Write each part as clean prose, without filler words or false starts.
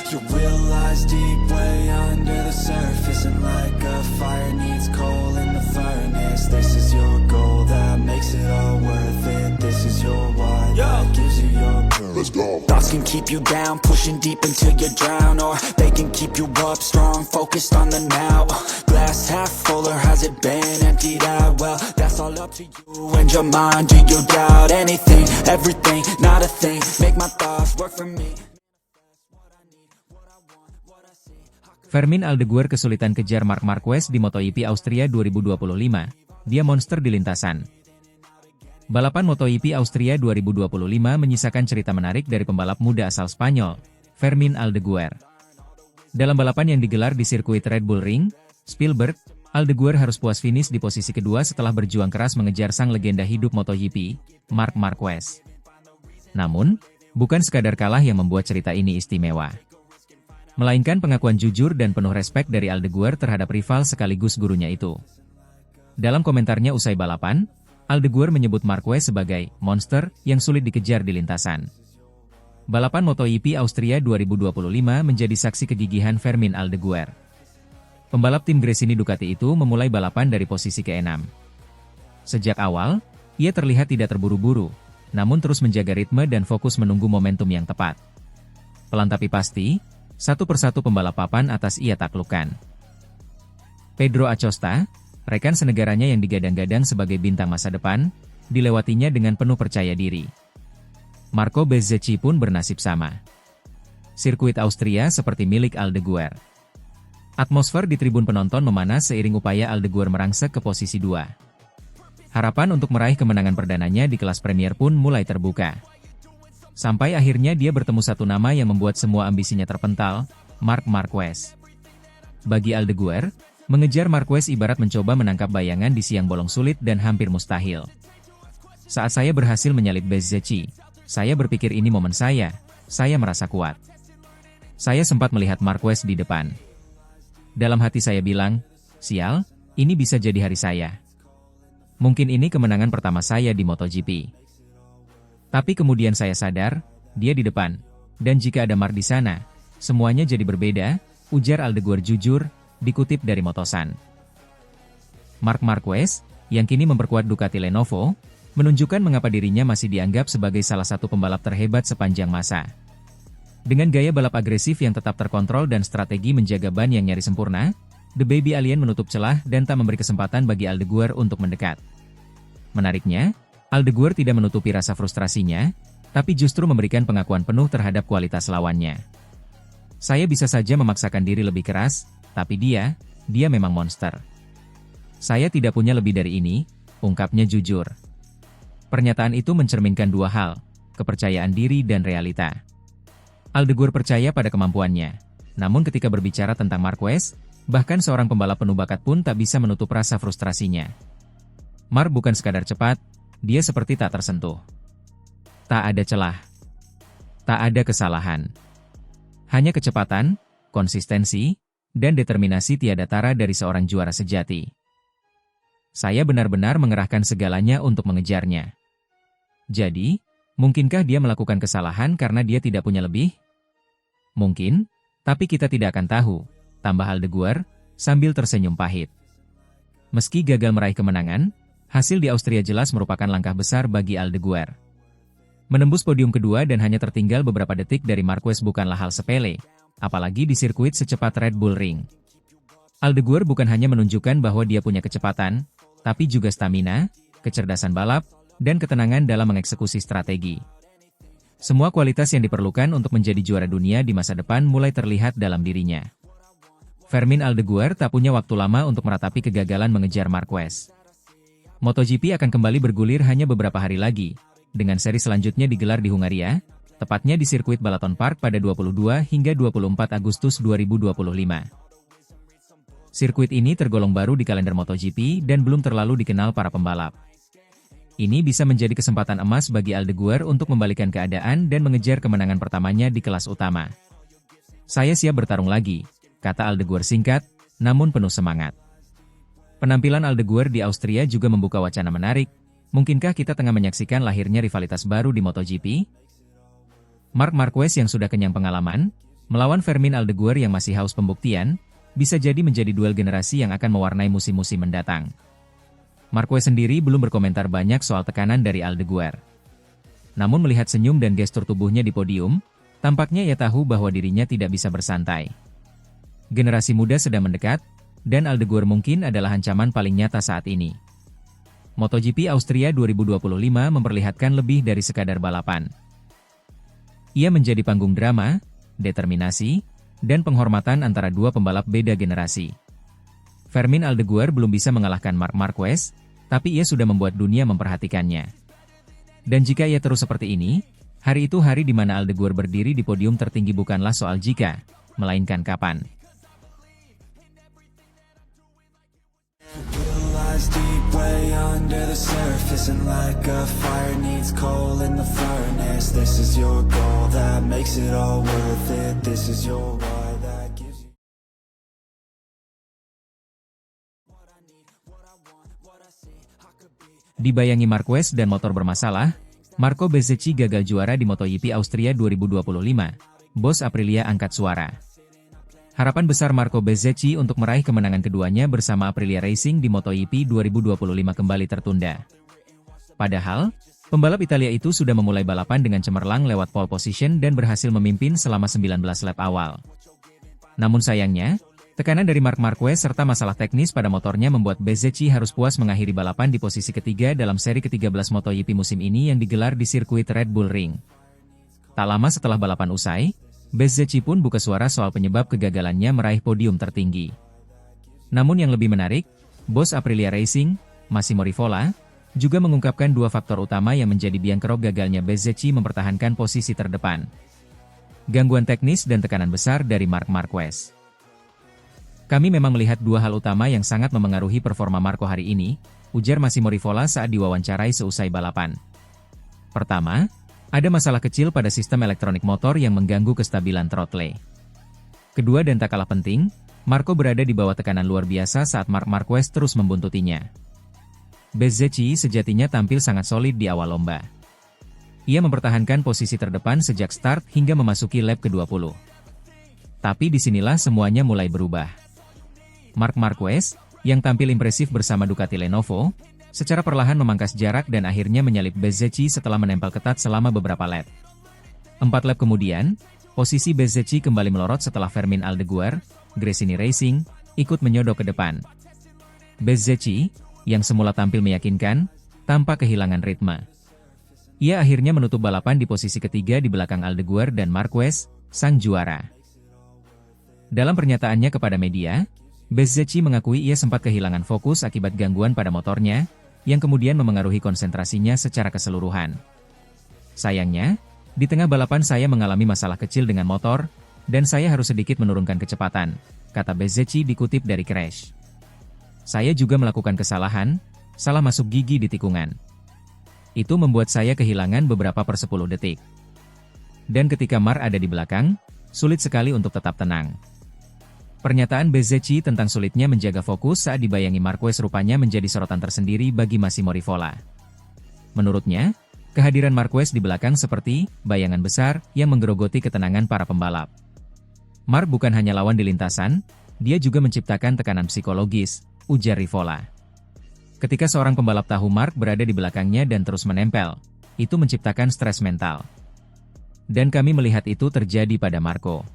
You realize deep way under the surface, and like a fire needs coal in the furnace. This is your goal that makes it all worth it. This is your why that gives you your purpose. Let's go. Thoughts can keep you down, pushing deep until you drown, or they can keep you up strong, focused on the now. Glass half full, or has it been emptied out? Well, that's all up to you and your mind. Do you doubt anything, everything, not a thing? Make my thoughts work for me. Fermin Aldeguer kesulitan kejar Marc Marquez di MotoGP Austria 2025. Dia monster di lintasan. Balapan MotoGP Austria 2025 menyisakan cerita menarik dari pembalap muda asal Spanyol, Fermin Aldeguer. Dalam balapan yang digelar di sirkuit Red Bull Ring, Spielberg, Aldeguer harus puas finish di posisi kedua setelah berjuang keras mengejar sang legenda hidup MotoGP, Marc Marquez. Namun, bukan sekadar kalah yang membuat cerita ini istimewa, melainkan pengakuan jujur dan penuh respek dari Aldeguer terhadap rival sekaligus gurunya itu. Dalam komentarnya usai balapan, Aldeguer menyebut Marquez sebagai monster yang sulit dikejar di lintasan. Balapan MotoGP Austria 2025 menjadi saksi kegigihan Fermin Aldeguer. Pembalap tim Gresini Ducati itu memulai balapan dari posisi ke-6. Sejak awal, ia terlihat tidak terburu-buru, namun terus menjaga ritme dan fokus menunggu momentum yang tepat. Pelan tapi pasti, satu persatu pembalap papan atas ia taklukkan. Pedro Acosta, rekan senegaranya yang digadang-gadang sebagai bintang masa depan, dilewatinya dengan penuh percaya diri. Marco Bezzecchi pun bernasib sama. Sirkuit Austria seperti milik Aldeguer. Atmosfer di tribun penonton memanas seiring upaya Aldeguer merangsek ke posisi 2. Harapan untuk meraih kemenangan perdananya di kelas Premier pun mulai terbuka. Sampai akhirnya dia bertemu satu nama yang membuat semua ambisinya terpental, Marc Marquez. Bagi Aldeguer, mengejar Marquez ibarat mencoba menangkap bayangan di siang bolong sulit dan hampir mustahil. Saat saya berhasil menyalip Bezzecchi, saya berpikir ini momen saya merasa kuat. Saya sempat melihat Marquez di depan. Dalam hati saya bilang, sial, ini bisa jadi hari saya. Mungkin ini kemenangan pertama saya di MotoGP. Tapi kemudian saya sadar, dia di depan. Dan jika ada Marc di sana, semuanya jadi berbeda, ujar Aldeguer jujur, dikutip dari Motosan. Marc Marquez, yang kini memperkuat Ducati Lenovo, menunjukkan mengapa dirinya masih dianggap sebagai salah satu pembalap terhebat sepanjang masa. Dengan gaya balap agresif yang tetap terkontrol dan strategi menjaga ban yang nyaris sempurna, The Baby Alien menutup celah dan tak memberi kesempatan bagi Aldeguer untuk mendekat. Menariknya, Aldeguer tidak menutupi rasa frustrasinya, tapi justru memberikan pengakuan penuh terhadap kualitas lawannya. Saya bisa saja memaksakan diri lebih keras, tapi dia memang monster. Saya tidak punya lebih dari ini, ungkapnya jujur. Pernyataan itu mencerminkan dua hal, kepercayaan diri dan realita. Aldeguer percaya pada kemampuannya, namun ketika berbicara tentang Marquez, bahkan seorang pembalap penuh bakat pun tak bisa menutup rasa frustrasinya. Marc bukan sekadar cepat, dia seperti tak tersentuh. Tak ada celah. Tak ada kesalahan. Hanya kecepatan, konsistensi, dan determinasi tiada tara dari seorang juara sejati. Saya benar-benar mengerahkan segalanya untuk mengejarnya. Jadi, mungkinkah dia melakukan kesalahan karena dia tidak punya lebih? Mungkin, tapi kita tidak akan tahu, tambah Aldeguer, sambil tersenyum pahit. Meski gagal meraih kemenangan, hasil di Austria jelas merupakan langkah besar bagi Aldeguer. Menembus podium kedua dan hanya tertinggal beberapa detik dari Marquez bukanlah hal sepele, apalagi di sirkuit secepat Red Bull Ring. Aldeguer bukan hanya menunjukkan bahwa dia punya kecepatan, tapi juga stamina, kecerdasan balap, dan ketenangan dalam mengeksekusi strategi. Semua kualitas yang diperlukan untuk menjadi juara dunia di masa depan mulai terlihat dalam dirinya. Fermin Aldeguer tak punya waktu lama untuk meratapi kegagalan mengejar Marquez. MotoGP akan kembali bergulir hanya beberapa hari lagi, dengan seri selanjutnya digelar di Hungaria, tepatnya di sirkuit Balaton Park pada 22 hingga 24 Agustus 2025. Sirkuit ini tergolong baru di kalender MotoGP dan belum terlalu dikenal para pembalap. Ini bisa menjadi kesempatan emas bagi Aldeguer untuk membalikan keadaan dan mengejar kemenangan pertamanya di kelas utama. Saya siap bertarung lagi, kata Aldeguer singkat, namun penuh semangat. Penampilan Aldeguer di Austria juga membuka wacana menarik. Mungkinkah kita tengah menyaksikan lahirnya rivalitas baru di MotoGP? Marc Marquez yang sudah kenyang pengalaman, Melawan Fermin Aldeguer yang masih haus pembuktian, bisa jadi menjadi duel generasi yang akan mewarnai musim-musim mendatang. Marquez sendiri belum berkomentar banyak soal tekanan dari Aldeguer. Namun melihat senyum dan gestur tubuhnya di podium, tampaknya ia tahu bahwa dirinya tidak bisa bersantai. Generasi muda sedang mendekat, dan Aldeguer mungkin adalah ancaman paling nyata saat ini. MotoGP Austria 2025 memperlihatkan lebih dari sekadar balapan. Ia menjadi panggung drama, determinasi, dan penghormatan antara dua pembalap beda generasi. Fermin Aldeguer belum bisa mengalahkan Marc Marquez, tapi ia sudah membuat dunia memperhatikannya. Dan jika ia terus seperti ini, hari itu hari di mana Aldeguer berdiri di podium tertinggi bukanlah soal jika, melainkan kapan. Deep way under the surface, and like a fire needs coal in the furnace. This is your goal that makes it all worth it. This is your why that gives you what I need, what I want, what I see. I could be. Dibayangi Marquez dan motor bermasalah, Marco Bezzecchi gagal juara di MotoGP Austria 2025. Bos Aprilia angkat suara. Harapan besar Marco Bezzecchi untuk meraih kemenangan keduanya bersama Aprilia Racing di MotoGP 2025 kembali tertunda. Padahal, pembalap Italia itu sudah memulai balapan dengan cemerlang lewat pole position dan berhasil memimpin selama 19 lap awal. Namun sayangnya, tekanan dari Marc Marquez serta masalah teknis pada motornya membuat Bezzecchi harus puas mengakhiri balapan di posisi ketiga dalam seri ke-13 MotoGP musim ini yang digelar di sirkuit Red Bull Ring. Tak lama setelah balapan usai, Bezzecchi pun buka suara soal penyebab kegagalannya meraih podium tertinggi. Namun yang lebih menarik, bos Aprilia Racing, Massimo Rivola, juga mengungkapkan dua faktor utama yang menjadi biang kerok gagalnya Bezzecchi mempertahankan posisi terdepan. Gangguan teknis dan tekanan besar dari Marc Marquez. Kami memang melihat dua hal utama yang sangat memengaruhi performa Marco hari ini, ujar Massimo Rivola saat diwawancarai seusai balapan. Pertama, ada masalah kecil pada sistem elektronik motor yang mengganggu kestabilan throttle. Kedua dan tak kalah penting, Marco berada di bawah tekanan luar biasa saat Marc Marquez terus membuntutinya. Bezzecchi sejatinya tampil sangat solid di awal lomba. Ia mempertahankan posisi terdepan sejak start hingga memasuki lap ke-20. Tapi disinilah semuanya mulai berubah. Marc Marquez, yang tampil impresif bersama Ducati Lenovo, secara perlahan memangkas jarak dan akhirnya menyalip Bezzecchi setelah menempel ketat selama beberapa lap. 4 lap kemudian, posisi Bezzecchi kembali melorot setelah Fermin Aldeguer, Gresini Racing, ikut menyodok ke depan. Bezzecchi, yang semula tampil meyakinkan, tampak kehilangan ritme. Ia akhirnya menutup balapan di posisi ketiga di belakang Aldeguer dan Marquez, sang juara. Dalam pernyataannya kepada media, Bezzecchi mengakui ia sempat kehilangan fokus akibat gangguan pada motornya, yang kemudian memengaruhi konsentrasinya secara keseluruhan. Sayangnya, di tengah balapan saya mengalami masalah kecil dengan motor, dan saya harus sedikit menurunkan kecepatan, kata Bezzecchi dikutip dari Crash. Saya juga melakukan kesalahan, salah masuk gigi di tikungan. Itu membuat saya kehilangan beberapa per 10 detik. Dan ketika Marc ada di belakang, sulit sekali untuk tetap tenang. Pernyataan Bezzecchi tentang sulitnya menjaga fokus saat dibayangi Marquez rupanya menjadi sorotan tersendiri bagi Massimo Rivola. Menurutnya, kehadiran Marquez di belakang seperti bayangan besar yang menggerogoti ketenangan para pembalap. Marc bukan hanya lawan di lintasan, dia juga menciptakan tekanan psikologis, ujar Rivola. Ketika seorang pembalap tahu Marc berada di belakangnya dan terus menempel, itu menciptakan stres mental. Dan kami melihat itu terjadi pada Marco.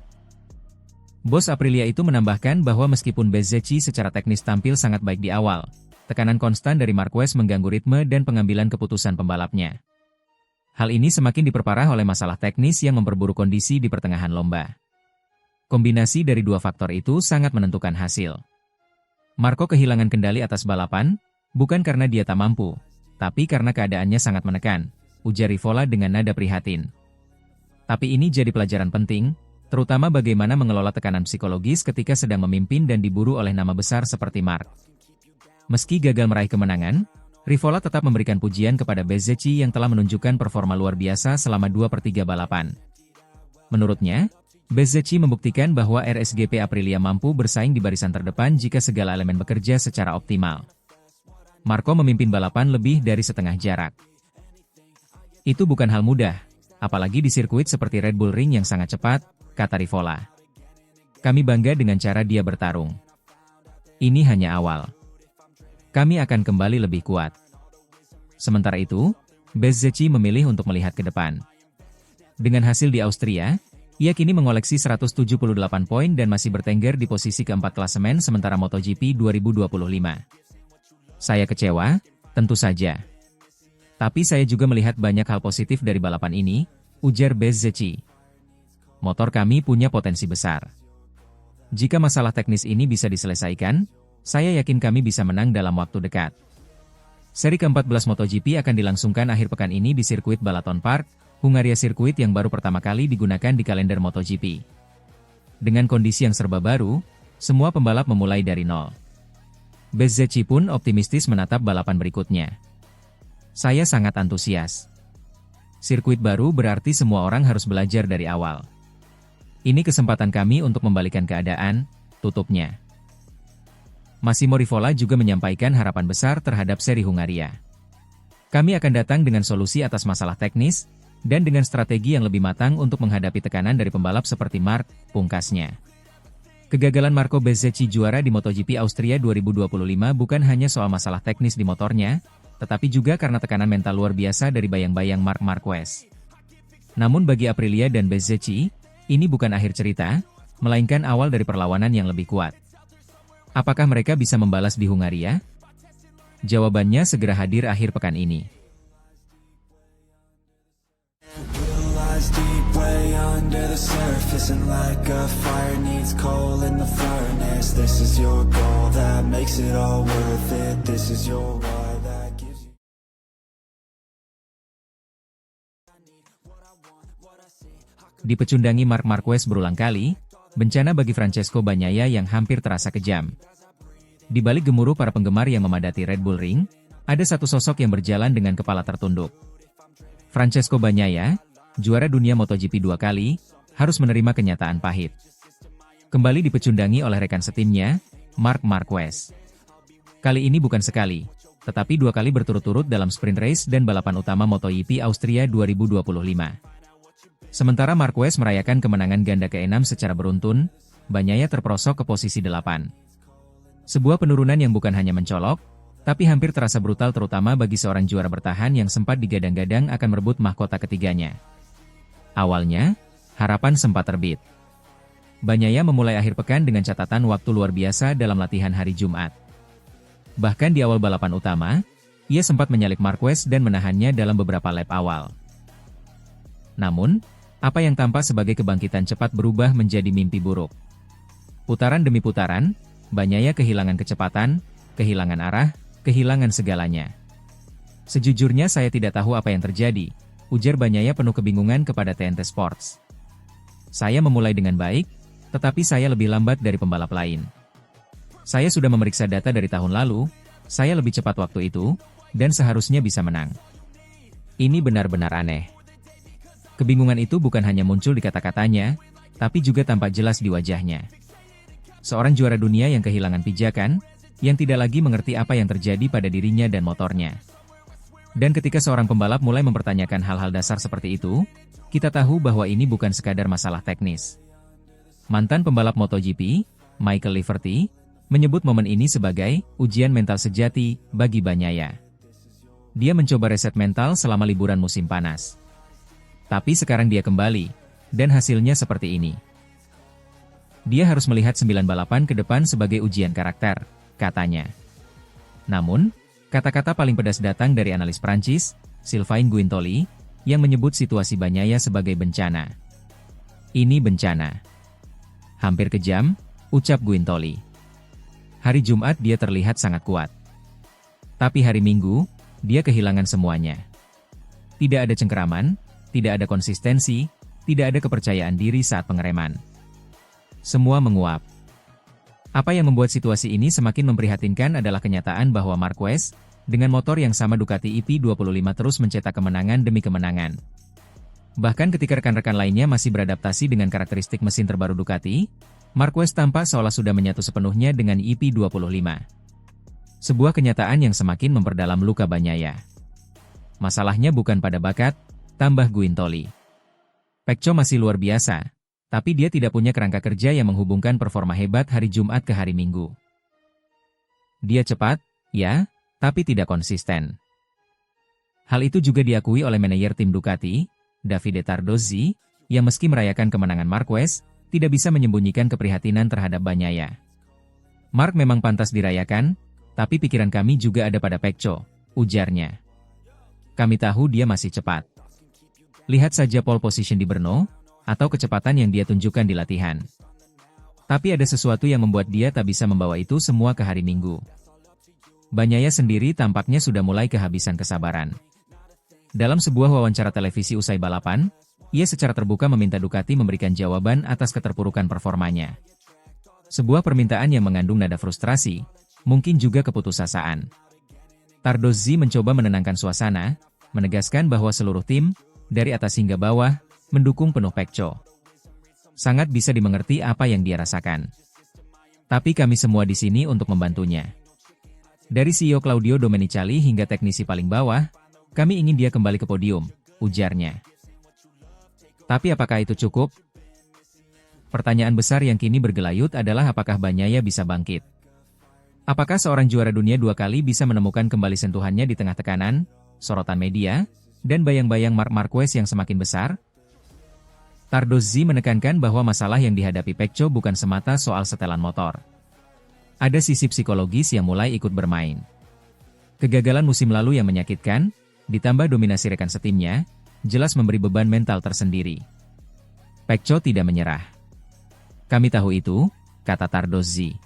Bos Aprilia itu menambahkan bahwa meskipun Bezzecchi secara teknis tampil sangat baik di awal, tekanan konstan dari Marquez mengganggu ritme dan pengambilan keputusan pembalapnya. Hal ini semakin diperparah oleh masalah teknis yang memperburuk kondisi di pertengahan lomba. Kombinasi dari dua faktor itu sangat menentukan hasil. Marco kehilangan kendali atas balapan, bukan karena dia tak mampu, tapi karena keadaannya sangat menekan, ujar Rivola dengan nada prihatin. Tapi ini jadi pelajaran penting, terutama bagaimana mengelola tekanan psikologis ketika sedang memimpin dan diburu oleh nama besar seperti Marc. Meski gagal meraih kemenangan, Rivola tetap memberikan pujian kepada Bezzecchi yang telah menunjukkan performa luar biasa selama 2/3 balapan. Menurutnya, Bezzecchi membuktikan bahwa RSGP Aprilia mampu bersaing di barisan terdepan jika segala elemen bekerja secara optimal. Marco memimpin balapan lebih dari setengah jarak. Itu bukan hal mudah, apalagi di sirkuit seperti Red Bull Ring yang sangat cepat, kata Rivola. Kami bangga dengan cara dia bertarung. Ini hanya awal. Kami akan kembali lebih kuat. Sementara itu, Bezzecchi memilih untuk melihat ke depan. Dengan hasil di Austria, ia kini mengoleksi 178 poin dan masih bertengger di posisi keempat klasemen sementara MotoGP 2025. Saya kecewa, tentu saja. Tapi saya juga melihat banyak hal positif dari balapan ini, ujar Bezzecchi. Motor kami punya potensi besar. Jika masalah teknis ini bisa diselesaikan, saya yakin kami bisa menang dalam waktu dekat. Seri ke-14 MotoGP akan dilangsungkan akhir pekan ini di sirkuit Balaton Park, Hungaria, sirkuit yang baru pertama kali digunakan di kalender MotoGP. Dengan kondisi yang serba baru, semua pembalap memulai dari nol. Bezzecchi pun optimistis menatap balapan berikutnya. Saya sangat antusias. Sirkuit baru berarti semua orang harus belajar dari awal. Ini kesempatan kami untuk membalikan keadaan, tutupnya. Massimo Rivola juga menyampaikan harapan besar terhadap seri Hungaria. Kami akan datang dengan solusi atas masalah teknis, dan dengan strategi yang lebih matang untuk menghadapi tekanan dari pembalap seperti Marc, pungkasnya. Kegagalan Marco Bezzecchi juara di MotoGP Austria 2025 bukan hanya soal masalah teknis di motornya, tetapi juga karena tekanan mental luar biasa dari bayang-bayang Marc Marquez. Namun bagi Aprilia dan Bezzecchi, ini bukan akhir cerita, melainkan awal dari perlawanan yang lebih kuat. Apakah mereka bisa membalas di Hungaria? Jawabannya segera hadir akhir pekan ini. Deep way under the surface, and like a fire needs coal in the furnace. This is your goal that makes it all worth it. This is your why that gives you. Dipecundangi Marc Marquez berulang kali, bencana bagi Francesco Bagnaia yang hampir terasa kejam. Di balik gemuruh para penggemar yang memadati Red Bull Ring, ada satu sosok yang berjalan dengan kepala tertunduk. Francesco Bagnaia, juara dunia MotoGP 2 kali, harus menerima kenyataan pahit. Kembali dipecundangi oleh rekan setimnya, Marc Marquez. Kali ini bukan sekali, tetapi 2 kali berturut-turut dalam sprint race dan balapan utama MotoGP Austria 2025. Sementara Marquez merayakan kemenangan ganda ke-6 secara beruntun, Bagnaia terperosok ke posisi 8. Sebuah penurunan yang bukan hanya mencolok, tapi hampir terasa brutal terutama bagi seorang juara bertahan yang sempat digadang-gadang akan merebut mahkota ketiganya. Awalnya, harapan sempat terbit. Bagnaia memulai akhir pekan dengan catatan waktu luar biasa dalam latihan hari Jumat. Bahkan di awal balapan utama, ia sempat menyalip Marquez dan menahannya dalam beberapa lap awal. Namun, apa yang tampak sebagai kebangkitan cepat berubah menjadi mimpi buruk. Putaran demi putaran, Bagnaia kehilangan kecepatan, kehilangan arah, kehilangan segalanya. Sejujurnya saya tidak tahu apa yang terjadi, ujar Bagnaia penuh kebingungan kepada TNT Sports. Saya memulai dengan baik, tetapi saya lebih lambat dari pembalap lain. Saya sudah memeriksa data dari tahun lalu, saya lebih cepat waktu itu, dan seharusnya bisa menang. Ini benar-benar aneh. Kebingungan itu bukan hanya muncul di kata-katanya, tapi juga tampak jelas di wajahnya. Seorang juara dunia yang kehilangan pijakan, yang tidak lagi mengerti apa yang terjadi pada dirinya dan motornya. Dan ketika seorang pembalap mulai mempertanyakan hal-hal dasar seperti itu, kita tahu bahwa ini bukan sekadar masalah teknis. Mantan pembalap MotoGP, Michael Liverty, menyebut momen ini sebagai ujian mental sejati bagi Bagnaia. Dia mencoba reset mental selama liburan musim panas. Tapi sekarang dia kembali, dan hasilnya seperti ini. Dia harus melihat 9 balapan ke depan sebagai ujian karakter, katanya. Namun, kata-kata paling pedas datang dari analis Prancis, Sylvain Guintoli, yang menyebut situasi Bagnaia sebagai bencana. Ini bencana. Hampir kejam, ucap Guintoli. Hari Jumat dia terlihat sangat kuat. Tapi hari Minggu, dia kehilangan semuanya. Tidak ada cengkeraman, tidak ada konsistensi, tidak ada kepercayaan diri saat pengereman. Semua menguap. Apa yang membuat situasi ini semakin memprihatinkan adalah kenyataan bahwa Marquez, dengan motor yang sama Ducati EP25 terus mencetak kemenangan demi kemenangan. Bahkan ketika rekan-rekan lainnya masih beradaptasi dengan karakteristik mesin terbaru Ducati, Marquez tampak seolah sudah menyatu sepenuhnya dengan EP25. Sebuah kenyataan yang semakin memperdalam luka Bagnaia. Masalahnya bukan pada bakat, tambah Guintoli. Pecco masih luar biasa, Tapi dia tidak punya kerangka kerja yang menghubungkan performa hebat hari Jumat ke hari Minggu. Dia cepat, ya, tapi tidak konsisten. Hal itu juga diakui oleh manajer tim Ducati, Davide Tardozzi, yang meski merayakan kemenangan Marquez, tidak bisa menyembunyikan keprihatinan terhadap Bagnaia. Mark memang pantas dirayakan, tapi pikiran kami juga ada pada Pecco, ujarnya. Kami tahu dia masih cepat. Lihat saja pole position di Brno, atau kecepatan yang dia tunjukkan di latihan. Tapi ada sesuatu yang membuat dia tak bisa membawa itu semua ke hari Minggu. Bagnaia sendiri tampaknya sudah mulai kehabisan kesabaran. Dalam sebuah wawancara televisi usai balapan, ia secara terbuka meminta Ducati memberikan jawaban atas keterpurukan performanya. Sebuah permintaan yang mengandung nada frustrasi, mungkin juga keputusasaan. Tardozzi mencoba menenangkan suasana, menegaskan bahwa seluruh tim, dari atas hingga bawah, mendukung penuh Pecco. Sangat bisa dimengerti apa yang dia rasakan. Tapi kami semua di sini untuk membantunya. Dari CEO Claudio Domenicali hingga teknisi paling bawah, kami ingin dia kembali ke podium, ujarnya. Tapi apakah itu cukup? Pertanyaan besar yang kini bergelayut adalah apakah Bagnaia bisa bangkit? Apakah seorang juara dunia 2 kali bisa menemukan kembali sentuhannya di tengah tekanan, sorotan media, dan bayang-bayang Marc Marquez yang semakin besar? Tardozzi menekankan bahwa masalah yang dihadapi Pecco bukan semata soal setelan motor. Ada sisi psikologis yang mulai ikut bermain. Kegagalan musim lalu yang menyakitkan, ditambah dominasi rekan setimnya, jelas memberi beban mental tersendiri. Pecco tidak menyerah. Kami tahu itu, kata Tardozzi.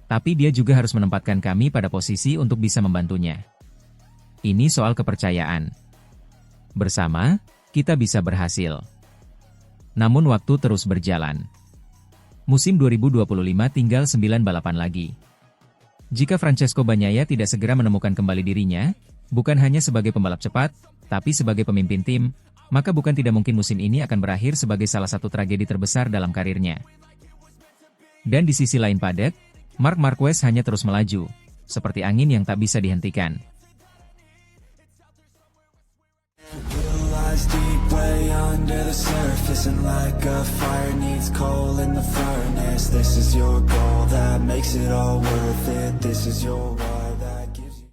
Tapi dia juga harus menempatkan kami pada posisi untuk bisa membantunya. Ini soal kepercayaan. Bersama, kita bisa berhasil. Namun waktu terus berjalan. Musim 2025 tinggal 9 balapan lagi. Jika Francesco Bagnaia tidak segera menemukan kembali dirinya, bukan hanya sebagai pembalap cepat, tapi sebagai pemimpin tim, maka bukan tidak mungkin musim ini akan berakhir sebagai salah satu tragedi terbesar dalam karirnya. Dan di sisi lain padek, Marc Marquez hanya terus melaju, seperti angin yang tak bisa dihentikan. Deep way under the surface, and like a fire needs coal in the furnace. This is your goal that makes it all worth it. This is your why that gives you.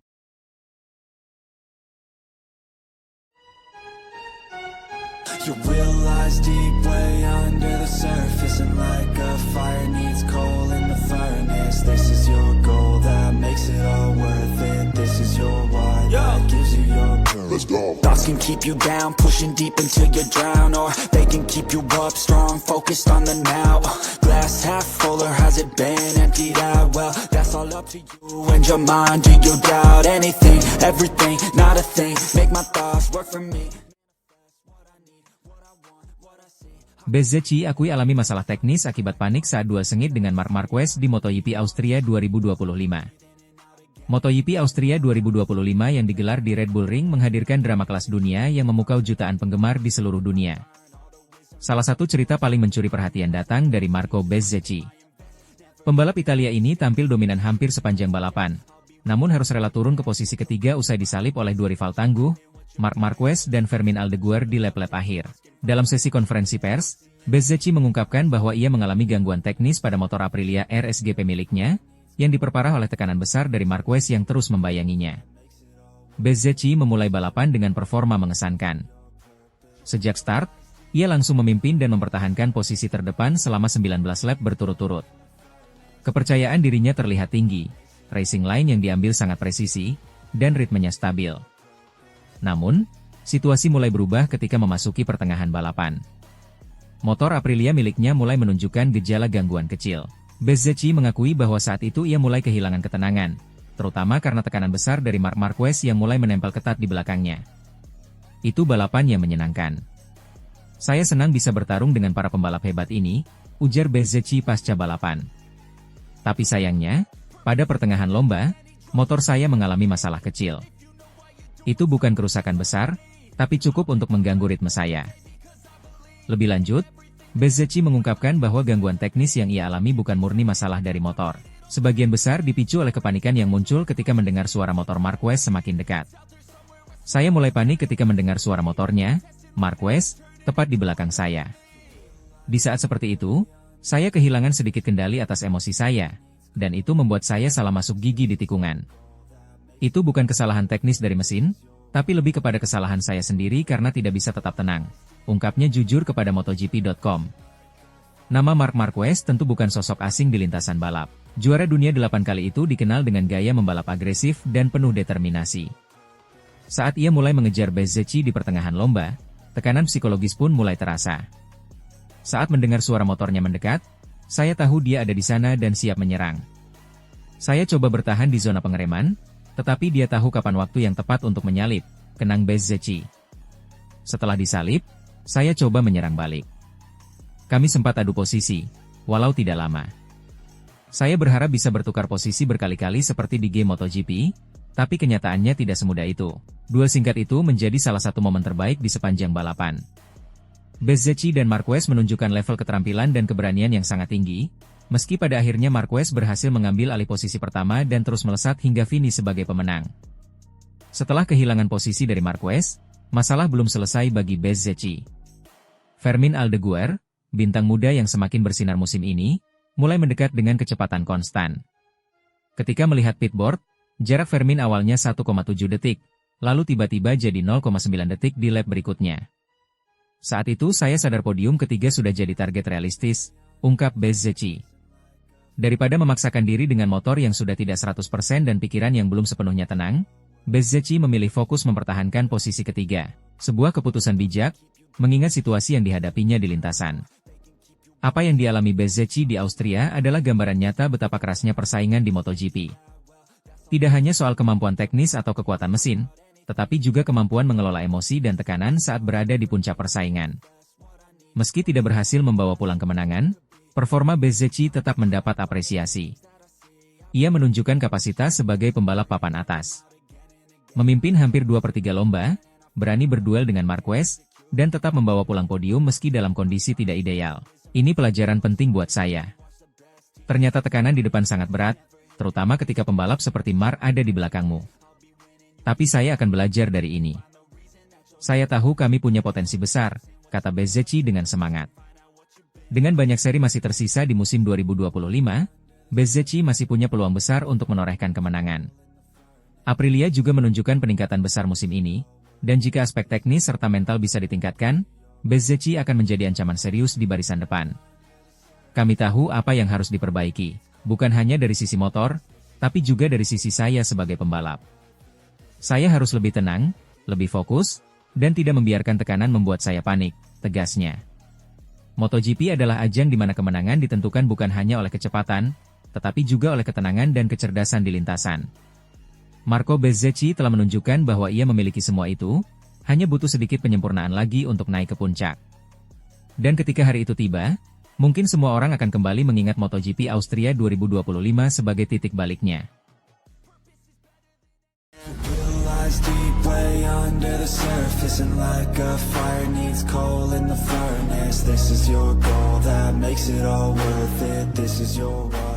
Your will lies deep way under the surface, and like a fire needs coal in the furnace. This is your goal that makes it all worth it. This is your why that gives you your. Let's go. Thoughts can keep you down, pushing deep until you drown, or they can keep you up strong, focused on the now. Glass half full, or has it been emptied out? Well, that's all up to you and your mind. Do you doubt anything, everything, not a thing? Make my thoughts work for me. Bezzecchi akui alami masalah teknis akibat panik saat duel sengit dengan Marc Marquez di MotoGP Austria 2025. MotoGP Austria 2025 yang digelar di Red Bull Ring menghadirkan drama kelas dunia yang memukau jutaan penggemar di seluruh dunia. Salah satu cerita paling mencuri perhatian datang dari Marco Bezzecchi. Pembalap Italia ini tampil dominan hampir sepanjang balapan, namun harus rela turun ke posisi ketiga usai disalip oleh dua rival tangguh, Marc Marquez dan Fermin Aldeguer di lap-lap akhir. Dalam sesi konferensi pers, Bezzecchi mengungkapkan bahwa ia mengalami gangguan teknis pada motor Aprilia RSGP miliknya, yang diperparah oleh tekanan besar dari Marquez yang terus membayanginya. Bezzecchi memulai balapan dengan performa mengesankan. Sejak start, ia langsung memimpin dan mempertahankan posisi terdepan selama 19 lap berturut-turut. Kepercayaan dirinya terlihat tinggi, racing line yang diambil sangat presisi, dan ritmenya stabil. Namun, situasi mulai berubah ketika memasuki pertengahan balapan. Motor Aprilia miliknya mulai menunjukkan gejala gangguan kecil. Bezzecchi mengakui bahwa saat itu ia mulai kehilangan ketenangan, terutama karena tekanan besar dari Marc Marquez yang mulai menempel ketat di belakangnya. Itu balapan yang menyenangkan. Saya senang bisa bertarung dengan para pembalap hebat ini, ujar Bezzecchi pasca balapan. Tapi sayangnya, pada pertengahan lomba, motor saya mengalami masalah kecil. Itu bukan kerusakan besar, tapi cukup untuk mengganggu ritme saya. Lebih lanjut, Bezzecchi mengungkapkan bahwa gangguan teknis yang ia alami bukan murni masalah dari motor. Sebagian besar dipicu oleh kepanikan yang muncul ketika mendengar suara motor Marquez semakin dekat. Saya mulai panik ketika mendengar suara motornya, Marquez, tepat di belakang saya. Di saat seperti itu, saya kehilangan sedikit kendali atas emosi saya, dan itu membuat saya salah masuk gigi di tikungan. Itu bukan kesalahan teknis dari mesin, tapi lebih kepada kesalahan saya sendiri karena tidak bisa tetap tenang, ungkapnya jujur kepada MotoGP.com. Nama Marc Marquez tentu bukan sosok asing di lintasan balap. Juara dunia 8 kali itu dikenal dengan gaya membalap agresif dan penuh determinasi. Saat ia mulai mengejar Bezzecchi di pertengahan lomba, tekanan psikologis pun mulai terasa. Saat mendengar suara motornya mendekat, saya tahu dia ada di sana dan siap menyerang. Saya coba bertahan di zona pengereman, tetapi dia tahu kapan waktu yang tepat untuk menyalip, kenang Bezzecchi. Setelah disalip, saya coba menyerang balik. Kami sempat adu posisi, walau tidak lama. Saya berharap bisa bertukar posisi berkali-kali seperti di game MotoGP, tapi kenyataannya tidak semudah itu. Duel singkat itu menjadi salah satu momen terbaik di sepanjang balapan. Bezzecchi dan Marquez menunjukkan level keterampilan dan keberanian yang sangat tinggi, meski pada akhirnya Marquez berhasil mengambil alih posisi pertama dan terus melesat hingga finish sebagai pemenang. Setelah kehilangan posisi dari Marquez, masalah belum selesai bagi Bezzecchi. Fermín Aldeguer, bintang muda yang semakin bersinar musim ini, mulai mendekat dengan kecepatan konstan. Ketika melihat pitboard, jarak Fermín awalnya 1,7 detik, lalu tiba-tiba jadi 0,9 detik di lap berikutnya. Saat itu saya sadar podium ketiga sudah jadi target realistis, ungkap Bezzecchi. Daripada memaksakan diri dengan motor yang sudah tidak 100% dan pikiran yang belum sepenuhnya tenang, Bezzecchi memilih fokus mempertahankan posisi ketiga. Sebuah keputusan bijak, mengingat situasi yang dihadapinya di lintasan. Apa yang dialami Bezzecchi di Austria adalah gambaran nyata betapa kerasnya persaingan di MotoGP. Tidak hanya soal kemampuan teknis atau kekuatan mesin, tetapi juga kemampuan mengelola emosi dan tekanan saat berada di puncak persaingan. Meski tidak berhasil membawa pulang kemenangan, performa Bezzecchi tetap mendapat apresiasi. Ia menunjukkan kapasitas sebagai pembalap papan atas. Memimpin hampir 2/3 lomba, berani berduel dengan Marquez, dan tetap membawa pulang podium meski dalam kondisi tidak ideal. Ini pelajaran penting buat saya. Ternyata tekanan di depan sangat berat, terutama ketika pembalap seperti Marc ada di belakangmu. Tapi saya akan belajar dari ini. Saya tahu kami punya potensi besar, kata Bezzecchi dengan semangat. Dengan banyak seri masih tersisa di musim 2025, Bezzecchi masih punya peluang besar untuk menorehkan kemenangan. Aprilia juga menunjukkan peningkatan besar musim ini, dan jika aspek teknis serta mental bisa ditingkatkan, Bezzecchi akan menjadi ancaman serius di barisan depan. Kami tahu apa yang harus diperbaiki, bukan hanya dari sisi motor, tapi juga dari sisi saya sebagai pembalap. Saya harus lebih tenang, lebih fokus, dan tidak membiarkan tekanan membuat saya panik, tegasnya. MotoGP adalah ajang di mana kemenangan ditentukan bukan hanya oleh kecepatan, tetapi juga oleh ketenangan dan kecerdasan di lintasan. Marco Bezzecchi telah menunjukkan bahwa ia memiliki semua itu, hanya butuh sedikit penyempurnaan lagi untuk naik ke puncak. Dan ketika hari itu tiba, mungkin semua orang akan kembali mengingat MotoGP Austria 2025 sebagai titik baliknya. Deep way under the surface, and like a fire needs coal in the furnace. This is your goal that makes it all worth it. This is your world.